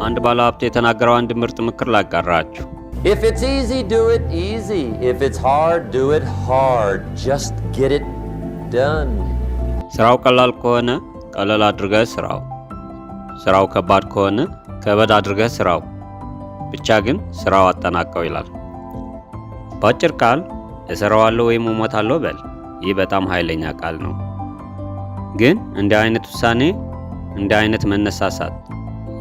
አንድ ባለሀብት የተናገረው አንድ ምርጥ ምክር ላጋራችሁ። If it's easy, do it easy. If it's hard, do it hard. Just get it done. ስራው ቀላል ከሆነ ቀለል አድርገህ ስራው። ስራው ከባድ ከሆነ ከበድ አድርገህ ስራው። ብቻ ግን ስራው አጠናቀው ይላል። በአጭር ቃል እሰራዋለሁ ወይም እሞታለሁ በል። ይህ በጣም ኃይለኛ ቃል ነው። ግን እንዲህ አይነት ውሳኔ፣ እንዲህ አይነት መነሳሳት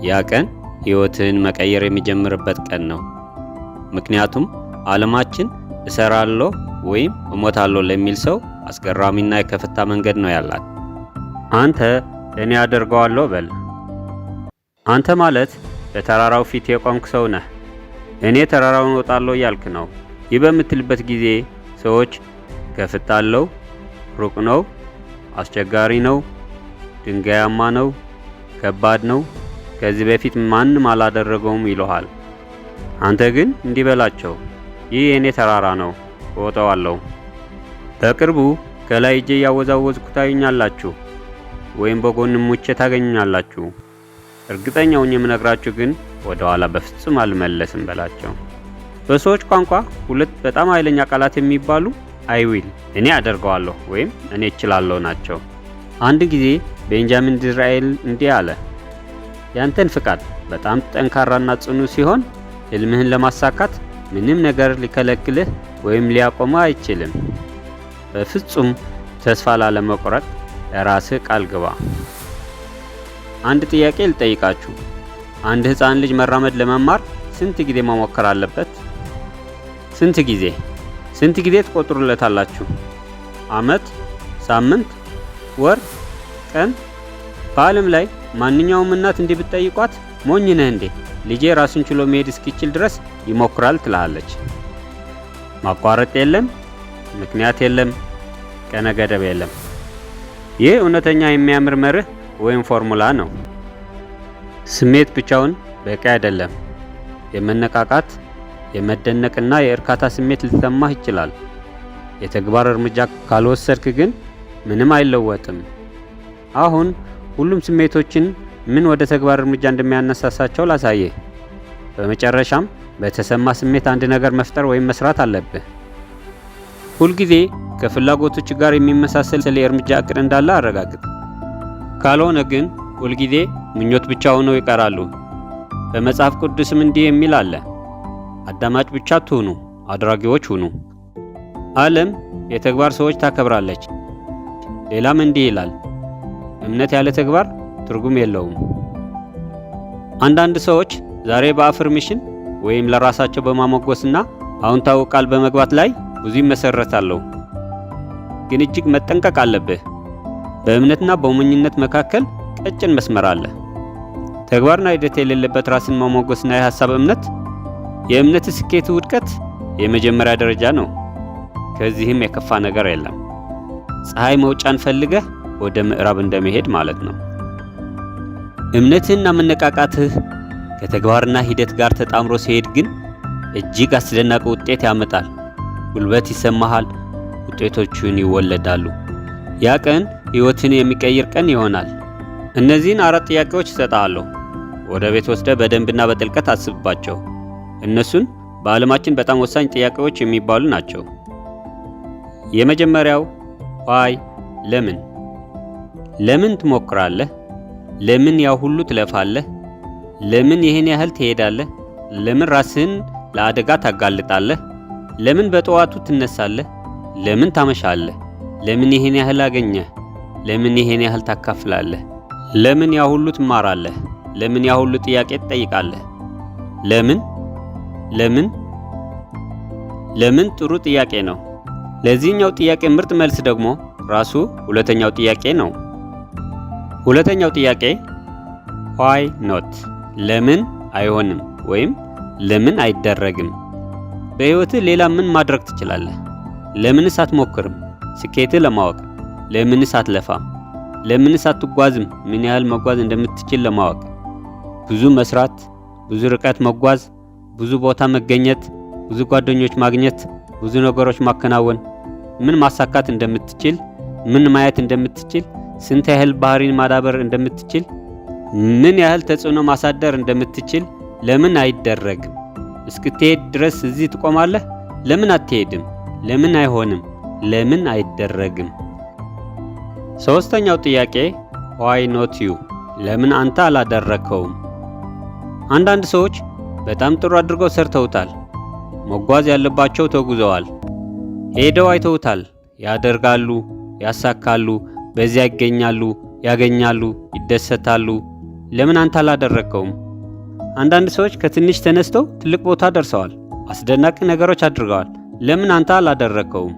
ያ ቀን ህይወትህን መቀየር የሚጀምርበት ቀን ነው። ምክንያቱም ዓለማችን እሰራለሁ ወይም እሞታለሁ ለሚል ሰው አስገራሚና የከፍታ መንገድ ነው ያላት። አንተ እኔ አደርገዋለሁ በል። አንተ ማለት በተራራው ፊት የቆምክ ሰው ነህ። እኔ ተራራውን እወጣለሁ እያልክ ነው። ይህ በምትልበት ጊዜ ሰዎች ከፍታ አለው፣ ሩቅ ነው፣ አስቸጋሪ ነው፣ ድንጋያማ ነው፣ ከባድ ነው፣ ከዚህ በፊት ማንም አላደረገውም ይሉሃል። አንተ ግን እንዲህ በላቸው፣ ይህ የኔ ተራራ ነው፣ እወጣዋለሁ። በቅርቡ ከላይ እጄ እያወዛወዝኩ ታዩኛላችሁ፣ ወይም በጎንም ሙቼ ታገኙኛላችሁ። እርግጠኛውን የምነግራችሁ ግን ወደ ኋላ በፍጹም አልመለስም በላቸው። በሰዎች ቋንቋ ሁለት በጣም ኃይለኛ ቃላት የሚባሉ አይ ዊል እኔ አደርገዋለሁ ወይም እኔ እችላለሁ ናቸው። አንድ ጊዜ ቤንጃሚን ዲዝራኤል እንዲህ አለ፣ ያንተን ፍቃድ በጣም ጠንካራና ጽኑ ሲሆን ህልምህን ለማሳካት ምንም ነገር ሊከለክልህ ወይም ሊያቆምህ አይችልም። በፍጹም ተስፋ ላለመቁረጥ ለራስህ ቃል ግባ። አንድ ጥያቄ ልጠይቃችሁ። አንድ ህፃን ልጅ መራመድ ለመማር ስንት ጊዜ መሞከር አለበት? ስንት ጊዜ? ስንት ጊዜ ትቆጥሩለታላችሁ? ዓመት፣ ሳምንት፣ ወር፣ ቀን? በዓለም ላይ ማንኛውም እናት እንዲህ ብትጠይቋት ሞኝ ነህ እንዴ ልጄ ራሱን ችሎ መሄድ እስኪችል ድረስ ይሞክራል ትላለች። ማቋረጥ የለም፣ ምክንያት የለም፣ ቀነ ገደብ የለም። ይህ እውነተኛ የሚያምር መርህ ወይም ፎርሙላ ነው። ስሜት ብቻውን በቂ አይደለም። የመነቃቃት፣ የመደነቅና የእርካታ ስሜት ሊሰማህ ይችላል። የተግባር እርምጃ ካልወሰድክ ግን ምንም አይለወጥም። አሁን ሁሉም ስሜቶችን ምን ወደ ተግባር እርምጃ እንደሚያነሳሳቸው ላሳየህ። በመጨረሻም በተሰማ ስሜት አንድ ነገር መፍጠር ወይም መስራት አለብህ። ሁልጊዜ ከፍላጎቶች ጋር የሚመሳሰል የእርምጃ እቅድ እንዳለ አረጋግጥ። ካልሆነ ግን ሁልጊዜ ምኞት ብቻ ሆነው ይቀራሉ። በመጽሐፍ ቅዱስም እንዲህ የሚል አለ፣ አዳማጭ ብቻ አትሁኑ፣ አድራጊዎች ሁኑ። ዓለም የተግባር ሰዎች ታከብራለች። ሌላም እንዲህ ይላል፣ እምነት ያለ ተግባር ትርጉም የለውም። አንዳንድ ሰዎች ዛሬ በአፍርሜሽን ወይም ለራሳቸው በማሞገስና አዎንታዊ ቃል በመግባት ላይ ብዙ ይመሰረታሉ። ግን እጅግ መጠንቀቅ አለብህ። በእምነትና በሞኝነት መካከል ቀጭን መስመር አለ። ተግባርና ሂደት የሌለበት ራስን ማሞገስና የሐሳብ እምነት የእምነት ስኬት ውድቀት የመጀመሪያ ደረጃ ነው። ከዚህም የከፋ ነገር የለም። ፀሐይ መውጫን ፈልገህ ወደ ምዕራብ እንደመሄድ ማለት ነው። እምነትህና መነቃቃትህ ከተግባርና ሂደት ጋር ተጣምሮ ሲሄድ ግን እጅግ አስደናቂ ውጤት ያመጣል። ጉልበት ይሰማሃል፣ ውጤቶቹን ይወለዳሉ። ያ ቀን ሕይወትን የሚቀይር ቀን ይሆናል። እነዚህን 4 ጥያቄዎች እሰጥሃለሁ። ወደ ቤት ወስደህ በደንብና በጥልቀት አስብባቸው። እነሱን በዓለማችን በጣም ወሳኝ ጥያቄዎች የሚባሉ ናቸው። የመጀመሪያው ዋይ፣ ለምን? ለምን ትሞክራለህ? ለምን ያው ሁሉ ትለፋለህ? ለምን ይህን ያህል ትሄዳለህ? ለምን ራስህን ለአደጋ ታጋልጣለህ? ለምን በጠዋቱ ትነሳለህ? ለምን ታመሻለህ? ለምን ይህን ያህል አገኘህ? ለምን ይህን ያህል ታካፍላለህ? ለምን ያው ሁሉ ትማራለህ? ለምን ያው ሁሉ ጥያቄ ትጠይቃለህ? ለምን? ለምን? ለምን ጥሩ ጥያቄ ነው። ለዚህኛው ጥያቄ ምርጥ መልስ ደግሞ ራሱ ሁለተኛው ጥያቄ ነው። ሁለተኛው ጥያቄ why not? ለምን አይሆንም ወይም ለምን አይደረግም? በሕይወትህ ሌላ ምን ማድረግ ትችላለህ? ለምንስ አትሞክርም? ስኬትህ ለማወቅ ለምንስ አትለፋም? ለምንስ አትጓዝም? ምን ያህል መጓዝ እንደምትችል ለማወቅ ብዙ መስራት፣ ብዙ ርቀት መጓዝ፣ ብዙ ቦታ መገኘት፣ ብዙ ጓደኞች ማግኘት፣ ብዙ ነገሮች ማከናወን፣ ምን ማሳካት እንደምትችል፣ ምን ማየት እንደምትችል፣ ስንት ያህል ባህሪን ማዳበር እንደምትችል፣ ምን ያህል ተጽዕኖ ማሳደር እንደምትችል ለምን አይደረግም? እስክትሄድ ድረስ እዚህ ትቆማለህ? ለምን አትሄድም? ለምን አይሆንም? ለምን አይደረግም? ሶስተኛው ጥያቄ why not you? ለምን አንተ አላደረከውም? አንዳንድ ሰዎች በጣም ጥሩ አድርገው ሰርተውታል። መጓዝ ያለባቸው ተጉዘዋል። ሄደው አይተውታል። ያደርጋሉ፣ ያሳካሉ፣ በዚያ ይገኛሉ፣ ያገኛሉ፣ ይደሰታሉ። ለምን አንተ አላደረከውም? አንዳንድ ሰዎች ከትንሽ ተነስተው ትልቅ ቦታ ደርሰዋል። አስደናቂ ነገሮች አድርገዋል። ለምን አንተ አላደረከውም?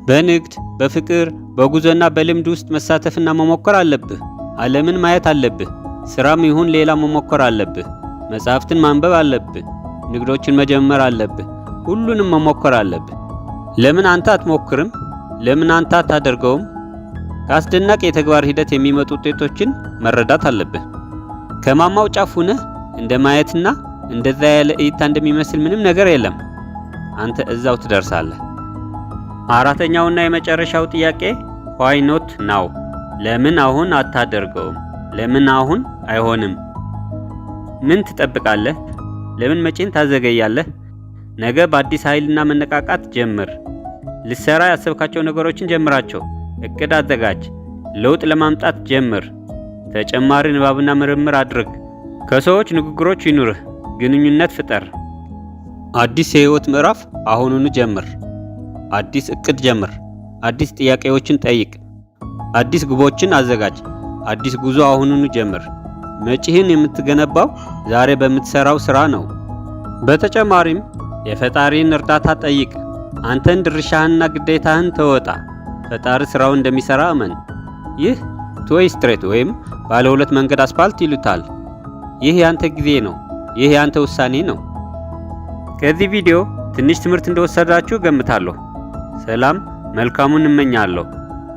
በንግድ፣ በፍቅር፣ በጉዞና በልምድ ውስጥ መሳተፍና መሞከር አለብህ። ዓለምን ማየት አለብህ። ስራም ይሁን ሌላ መሞከር አለብህ። መጻሕፍትን ማንበብ አለብህ። ንግዶችን መጀመር አለብህ። ሁሉንም መሞከር አለብህ። ለምን አንተ አትሞክርም? ለምን አንተ አታደርገውም? ከአስደናቂ የተግባር ሂደት የሚመጡ ውጤቶችን መረዳት አለብህ። ከማማው ጫፍ ሆነህ እንደ ማየትና እንደዛ ያለ እይታ እንደሚመስል ምንም ነገር የለም። አንተ እዛው ትደርሳለህ። አራተኛውና የመጨረሻው ጥያቄ why not now? ለምን አሁን አታደርገውም? ለምን አሁን አይሆንም? ምን ትጠብቃለህ? ለምን መጪን ታዘገያለህ? ነገ በአዲስ ኃይልና መነቃቃት ጀምር። ልሰራ ያሰብካቸው ነገሮችን ጀምራቸው። እቅድ አዘጋጅ። ለውጥ ለማምጣት ጀምር። ተጨማሪ ንባብና ምርምር አድርግ። ከሰዎች ንግግሮች ይኑርህ። ግንኙነት ፍጠር። አዲስ የህይወት ምዕራፍ አሁኑኑ ጀምር። አዲስ እቅድ ጀምር። አዲስ ጥያቄዎችን ጠይቅ። አዲስ ግቦችን አዘጋጅ። አዲስ ጉዞ አሁኑኑ ጀምር። መጪህን የምትገነባው ዛሬ በምትሰራው ስራ ነው። በተጨማሪም የፈጣሪን እርዳታ ጠይቅ። አንተን ድርሻህንና ግዴታህን ተወጣ። ፈጣሪ ስራውን እንደሚሰራ እመን። ይህ ቱዌይ ስትሬት ወይም ባለ ሁለት መንገድ አስፓልት ይሉታል። ይህ ያንተ ጊዜ ነው። ይህ ያንተ ውሳኔ ነው። ከዚህ ቪዲዮ ትንሽ ትምህርት እንደወሰዳችሁ ገምታለሁ። ሰላም፣ መልካሙን እመኛለሁ።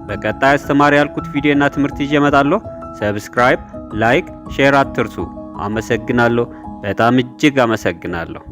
በቀጣይ አስተማሪ ያልኩት ቪዲዮና ትምህርት ይዤ እመጣለሁ። ሰብስክራይብ፣ ላይክ፣ ሼር አትርሱ። አመሰግናለሁ። በጣም እጅግ አመሰግናለሁ።